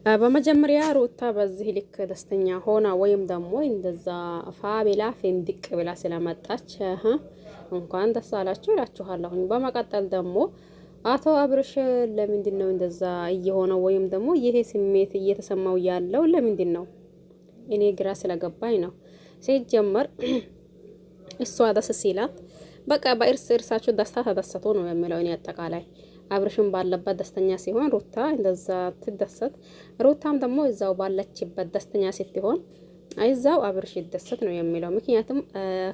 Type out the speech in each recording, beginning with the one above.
በመጀመሪያ ሩታ በዚህ ልክ ደስተኛ ሆና ወይም ደግሞ እንደዛ ፋቢላ ፍንድቅ ብላ ስለመጣች እንኳን ደስ አላችሁ እላችኋለሁ። በመቀጠል ደግሞ አቶ አብርሽ ለምንድን ነው እንደዛ እየሆነው ወይም ደግሞ ይሄ ስሜት እየተሰማው ያለው ለምንድን ነው? እኔ ግራ ስለገባኝ ነው። ሲጀመር እሷ ደስ ሲላት በቃ በእርሳቸው ደስታ ተደሰቶ ነው የሚለው። እኔ አጠቃላይ አብርሽም ባለበት ደስተኛ ሲሆን ሩታ እንደዛ ትደሰት፣ ሩታም ደግሞ እዛው ባለችበት ደስተኛ ስትሆን አይዛው አብርሽ ይደሰት ነው የሚለው። ምክንያቱም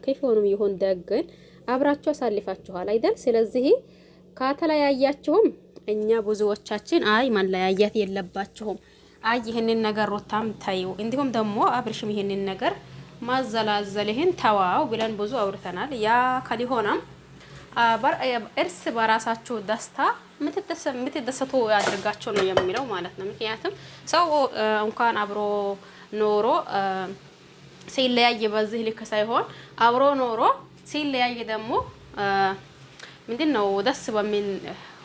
ከይፎንም ይሁን ደግን አብራችሁ አሳልፋችኋል አይደል? ስለዚህ ከተለያያችሁም እኛ ብዙዎቻችን አይ መለያየት የለባችሁም፣ አይ ይሄንን ነገር ሩታም ታዩ፣ እንዲሁም ደግሞ አብርሽም ይሄንን ነገር ማዘላዘልህን ተዋው ብለን ብዙ አውርተናል። ያ ከሊሆነም እርስ በራሳችሁ ደስታ የምትደሰቱ ያድርጋቸው ነው የሚለው ማለት ነው። ምክንያቱም ሰው እንኳን አብሮ ኖሮ ሲለያይ በዚህ ልክ ሳይሆን አብሮ ኖሮ ሲለያይ ደግሞ ምንድነው ደስ በሚል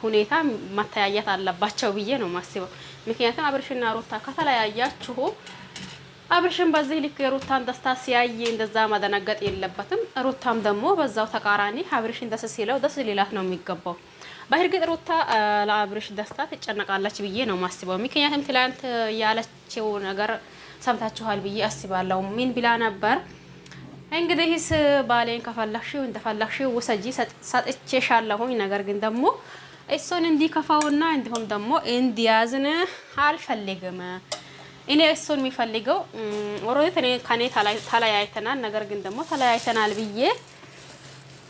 ሁኔታ መተያየት አለባቸው ብዬ ነው ማስበው። ምክንያቱም አብርሽና ሩታ ከተለያያችሁ አብርሽም በዚህ ልክ የሩታን ደስታ ሲያይ እንደዛ ማደናገጥ የለበትም። ሩታም ደግሞ በዛው ተቃራኒ አብርሽን ደስ ሲለው ደስ ሊላት ነው የሚገባው። በእርግጥ ሩታ ለአብርሽ ደስታ ትጨነቃለች ብዬ ነው ማስበው። ምክንያቱም ትላንት ያለችው ነገር ሰምታችኋል ብዬ አስባለሁ። ምን ብላ ነበር? እንግዲህስ ባሌን ከፈለግሽው እንደፈለግሽው ውሰጂ ሰጥቼሻለሁኝ፣ ነገር ግን ደግሞ እሱን እንዲከፋውና እንዲሁም ደግሞ እንዲያዝን አልፈልግም። እኔ እሱን የሚፈልገው ወሮት እኔ ከኔ ተለያይተናል፣ ነገር ግን ደግሞ ተለያይተናል ብዬ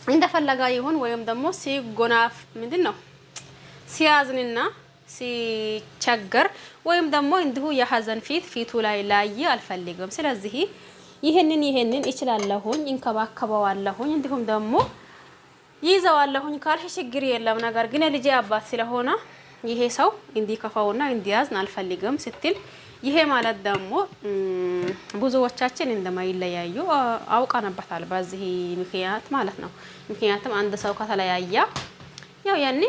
እንደፈለጋ ይሁን ወይም ደግሞ ሲጎናፍ ምንድነው ሲያዝንና ሲቸገር ወይም ደግሞ እንዲሁ የሐዘን ፊቱ ላይ አልፈልግም። ስለዚህ ይሄንን እችላለሁኝ፣ እንከባከበዋለሁኝ፣ እንዲሁም ደግሞ ይዘዋለሁኝ ካልሽ ችግር የለም። ነገር ግን ልጄ አባት ስለሆነ ይሄ ሰው እንዲከፋውና እንዲያዝን አልፈልግም ስትል ይሄ ማለት ደግሞ ብዙዎቻችን እንደማይለያዩ አውቀንበታል በዚህ ምክንያት ማለት ነው። ምክንያቱም አንድ ሰው ከተለያየ ያው ያኔ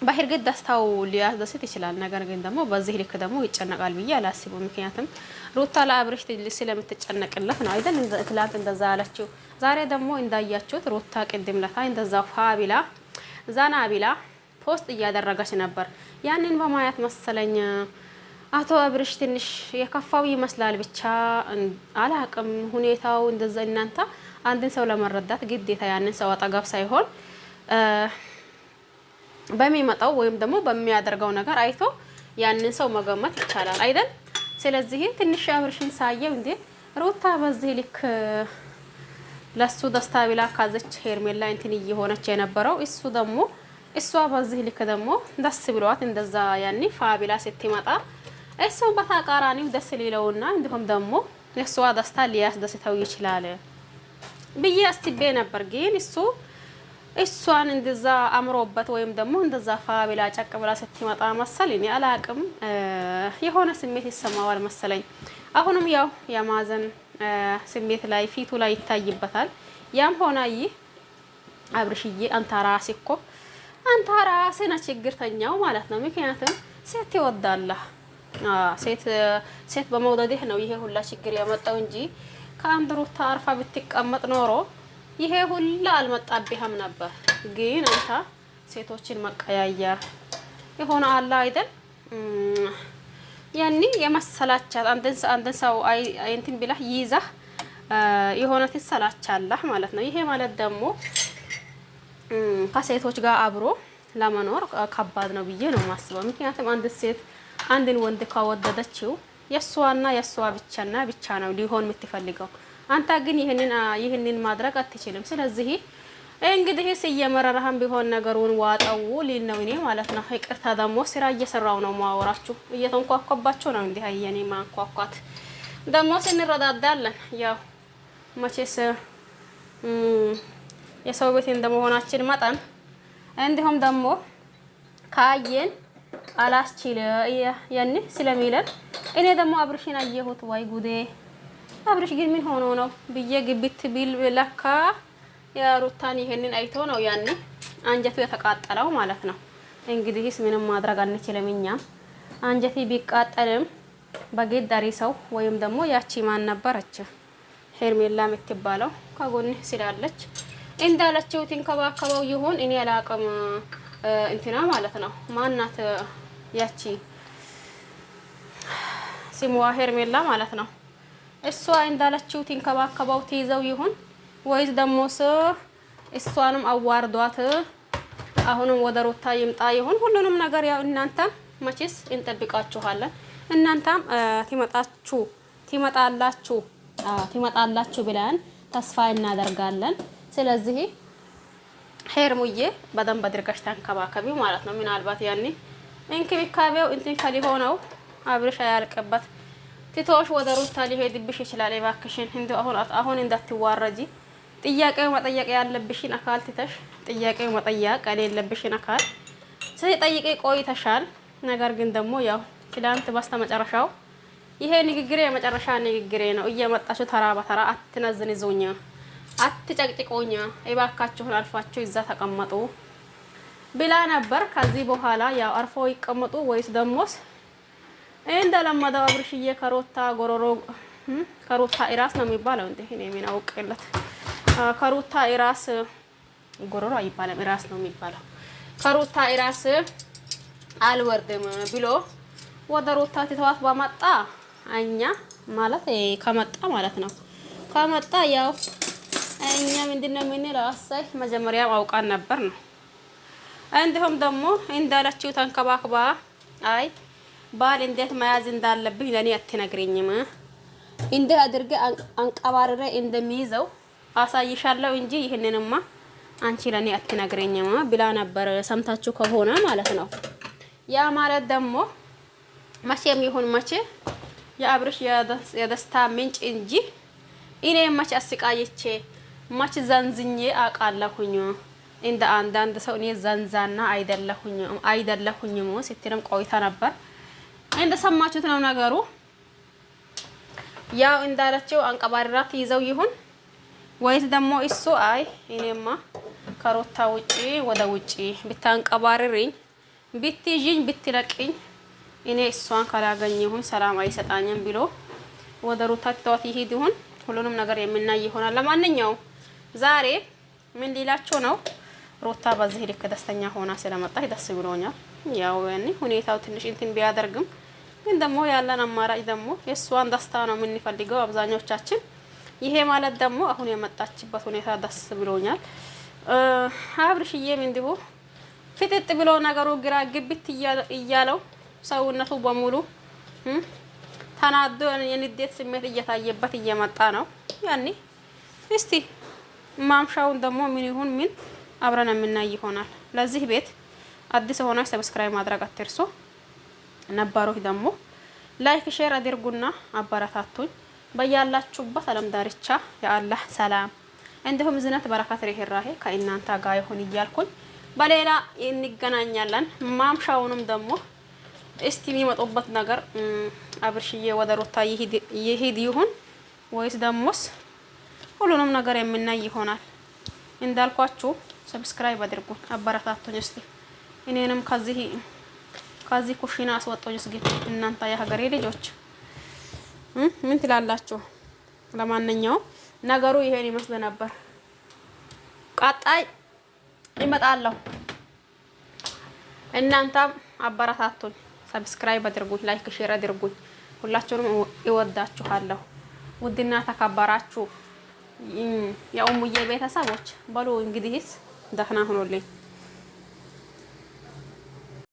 በእርግጥ ደስታው ሊያስደስት ይችላል። ነገር ግን ደግሞ በዚህ ልክ ደግሞ ይጨነቃል ብዬ አላስብም። ምክንያቱም ሩታ ለአብርሽ ስለምትጨነቅለት ነው አይደል ትላንት እንደዛ አለችው። ዛሬ ደግሞ እንዳያችሁት ሩታ ቅድም ለታ እንደዛ ፋቢላ ዛና ቢላ ፖስት እያደረገች ነበር። ያንን በማየት መሰለኝ አቶ አብርሽ ትንሽ የከፋው ይመስላል። ብቻ አላቅም ሁኔታው እንደዛ። እናንተ አንድን ሰው ለመረዳት ግዴታ ያንን ሰው አጠገብ ሳይሆን በሚመጣው ወይም ደግሞ በሚያደርገው ነገር አይቶ ያንን ሰው መገመት ይቻላል አይደል? ስለዚህ ትንሽ አብርሽን ሳየው እንዴ ሩታ በዚህ ልክ ለሱ ደስታ ብላ ካዘች ሄርሜላ እንትን እየሆነች የነበረው እሷ በዚህ ልክ ደግሞ ደስ ብሏት እንደዛ ያኔ ፋቢላ ስትመጣ እሱ በተቃራኒው ደስ ሊለውና እንዲሁም ደግሞ የሷ ደስታ ሊያስደስተው ይችላል ብዬ አስቤ ነበር። ግን እሷን እንደዛ አምሮበት ወይም ደግሞ እንደዛ ፋቢላ ጨቅ ብላ ስትመጣ መሰለኝ አላቅም የሆነ ስሜት ይሰማዋል መሰለኝ። አሁንም ያው የማዘን ስሜት ላይ ፊቱ ላይ ይታይበታል። ያም ሆነ ይህ አብርሽዬ አንተ ራስህ ነህ ችግርተኛው ማለት ነው። ምክንያቱም ሴት ይወዳለህ፣ ሴት በመውደድህ ነው ይሄ ሁላ ችግር ያመጣው እንጂ ከአንድ ሩታ አርፋ ብትቀመጥ ኖሮ ይሄ ሁላ አልመጣብህም ነበር። ግን አንተ ሴቶችን መቀያየር የሆነ አለ አይደል ያኒ የመሰላቻት አንተን ሰው እንትን ቢላህ ይዛህ የሆነ ትሰላቻለህ ማለት ነው። ይሄ ማለት ደግሞ ከሴቶች ጋር አብሮ ለመኖር ከባድ ነው ብዬ ነው ማስበው። ምክንያቱም አንድ ሴት አንድን ወንድ ካወደደችው የሷና የሷ ብቻ ነው ሊሆን የምትፈልገው። አንተ ግን ይሄንን ማድረግ አትችልም። ስለዚህ እንግዲህ እየመረረህም ቢሆን ነገሩን ዋጠው ሊል ነው እኔ ማለት ነው። ይቅርታ ደግሞ ስራ እየሰራው ነው ማወራችሁ፣ እየተንኳኳባችሁ ነው እንዴ? አየኔ ማንኳኳት ደግሞ ስንረዳዳለን። ያው መቼስ የሰው ቤት እንደመሆናችን መጠን እንዲሁም ደግሞ ካየን አላስችል ያኔ ስለሚለን እኔ ደግሞ አብርሽን አየሁት። ወይ ጉዴ! አብርሽ ግን ምን ሆኖ ነው ብዬ ግብት ቢል ለካ የሩታን ይሄንን አይቶ ነው ያኔ አንጀቱ የተቃጠለው ማለት ነው። እንግዲህስ ምንም ማድረግ አንችልም እኛም አንጀቴ ቢቃጠልም በጌዳሪ ሰው ወይም ደግሞ ያቺ ማን ነበረች ሄርሜላ የምትባለው ከጎን ስላለች እንዳለችው ትንከባከበው ይሁን እኔ አላቅም። እንትና ማለት ነው ማናት ያቺ ስሟ ሄርሜላ ማለት ነው። እሷ እንዳለችው ትንከባከበው ትይዘው ይሁን ወይስ ደሞስ እሷንም አዋርዷት አሁንም ወደ ሩታ ይምጣ ይሁን? ሁሉንም ነገር ያው እናንተ መቼስ እንጠብቃችኋለን። እናንተም ትመጣላችሁ ብለን ተስፋ እናደርጋለን። ስለዚህ ሄርሙዬ በደንብ አድርገሽ ተንከባከቢው ማለት ነው። ምናልባት ያኔ እንክብካቤው እንትን ከሊሆነው አብርሽ ያልቀበት ትቶሽ ወደ ሩታ ሊሄድብሽ ይችላል። እባክሽን እንደው አሁን እንዳትዋረጂ። ጥያቄው መጠየቅ ያለብሽን አካል ትተሽ ጥያቄው መጠየቅ የሌለብሽን አካል ሲጠይቂ ቆይተሻል። ነገር ግን ደግሞ ያው ትላንት በስተመጨረሻው ይሄ ንግግሬ የመጨረሻ ንግግሬ ነው፣ እየመጣችሁ ተራ በተራ አትነዝንዙኝ፣ አትጨቅጭቁኝ፣ እባካችሁን አልፋችሁ እዛ ተቀመጡ ብላ ነበር። ከዚህ በኋላ ያው አርፎ ይቀመጡ ወይስ ደሞስ እንደለመደው አብርሽዬ ከሩታ ጎሮሮ ከሩታ ኢራስ ነው የሚባለው እንዴ? እኔ ምን አውቅለት። ከሩታ ኢራስ ጎሮሮ አይባልም ኢራስ ነው የሚባለው። ከሩታ ኢራስ አልወርድም ብሎ ወደ ሩታ ትተዋት በመጣ እኛ ማለት ከመጣ ማለት ነው። ከመጣ ያው እኛ ምንድነው የምንለው? አሳይ መጀመሪያ አውቃን ነበር ነው። እንዲሁም ደግሞ እንዳለችው ተንከባክባ አይ ባል እንዴት መያዝ እንዳለብኝ ለኔ አትነግሪኝም፣ እንደ አድርገ አንቀባረረ እንደሚይዘው አሳይሻለሁ እንጂ ይሄንንማ አንቺ ለኔ አትነግሪኝም ብላ ነበር። ሰምታችሁ ከሆነ ማለት ነው። ያ ማለት ደግሞ መቼም ይሁን መቼ የአብርሽ የደስታ ምንጭ እንጂ እኔ መቼ አስቃይቼ መቼ ዘንዝኜ አውቃለሁኝ። እንደ አንዳንድ ሰው እኔ ዘንዛና አይደለሁኝም ስትልም ቆይታ ነበር። እንደሰማችሁት ነው ነገሩ። ያው እንዳለችው አንቀባሪራት ይዘው ይሁን ወይስ ደግሞ እሱ አይ እኔማ ከሩታ ውጪ ወደ ውጪ ብታንቀባሪሪኝ ብትይዥኝ ብትለቅኝ እኔ እሷን ካላገኘሁኝ ሰላም አይሰጣኝም ብሎ ወደ ሩታ ትተዋት ይሄድ ይሁን? ሁሉንም ነገር የምናይ ይሆናል። ለማንኛውም ዛሬ ምን ሊላችሁ ነው? ሩታ በዚህ ልክ ደስተኛ ሆና ስለመጣች ደስ ብሎኛል። ያው ያኔ ሁኔታው ትንሽ እንትን ቢያደርግም ግን ደግሞ ያለን አማራጭ ደግሞ የእሷን ደስታ ነው የምንፈልገው አብዛኞቻችን። ይሄ ማለት ደግሞ አሁን የመጣችበት ሁኔታ ደስ ብሎኛል። አብርሽዬም እንዲሁ ፍጥጥ ብሎ ነገሩ ግራ ግብት እያለው ሰውነቱ በሙሉ ተናዶ የንዴት ስሜት እየታየበት እየመጣ ነው። ያኔ እስቲ ማምሻውን ደግሞ ምን ይሁን ምን አብረን የምናይ ይሆናል። ለዚህ ቤት አዲስ ሆናችሁ ሰብስክራይብ ማድረግ አትርሱ። ነባሮች ደግሞ ላይክ ሼር አድርጉና አበረታቱኝ። በያላችሁበት ዓለም ዳርቻ የአላህ ሰላም እንዲሁም ዝነት በረከት ርህራሄ ከእናንተ ጋር ይሁን እያልኩኝ በሌላ እንገናኛለን። ማምሻውንም ደግሞ እስቲ የሚመጡበት ነገር አብርሽዬ ወደ ሩታ ይሄድ ይሁን ወይስ ደሞስ ሁሉንም ነገር የምናይ ይሆናል። እንዳልኳችሁ ሰብስክራይብ አድርጉ አበረታቱኝ። እስቲ እኔንም ከዚህ ኩሽና አስወጡኝ እስኪ እናንተ የሀገሬ ልጆች ምን ትላላችሁ? ለማንኛውም ነገሩ ይሄን ይመስል ነበር። ቀጣይ ይመጣለሁ። እናንተም አበረታቱኝ፣ ሰብስክራይብ አድርጉኝ፣ ላይክ ሼር አድርጉኝ። ሁላችሁንም እወዳችኋለሁ። ውድና ተከበራችሁ የኡሙዬ ቤተሰቦች በሉ እንግዲህስ ደህና ሁኑልኝ።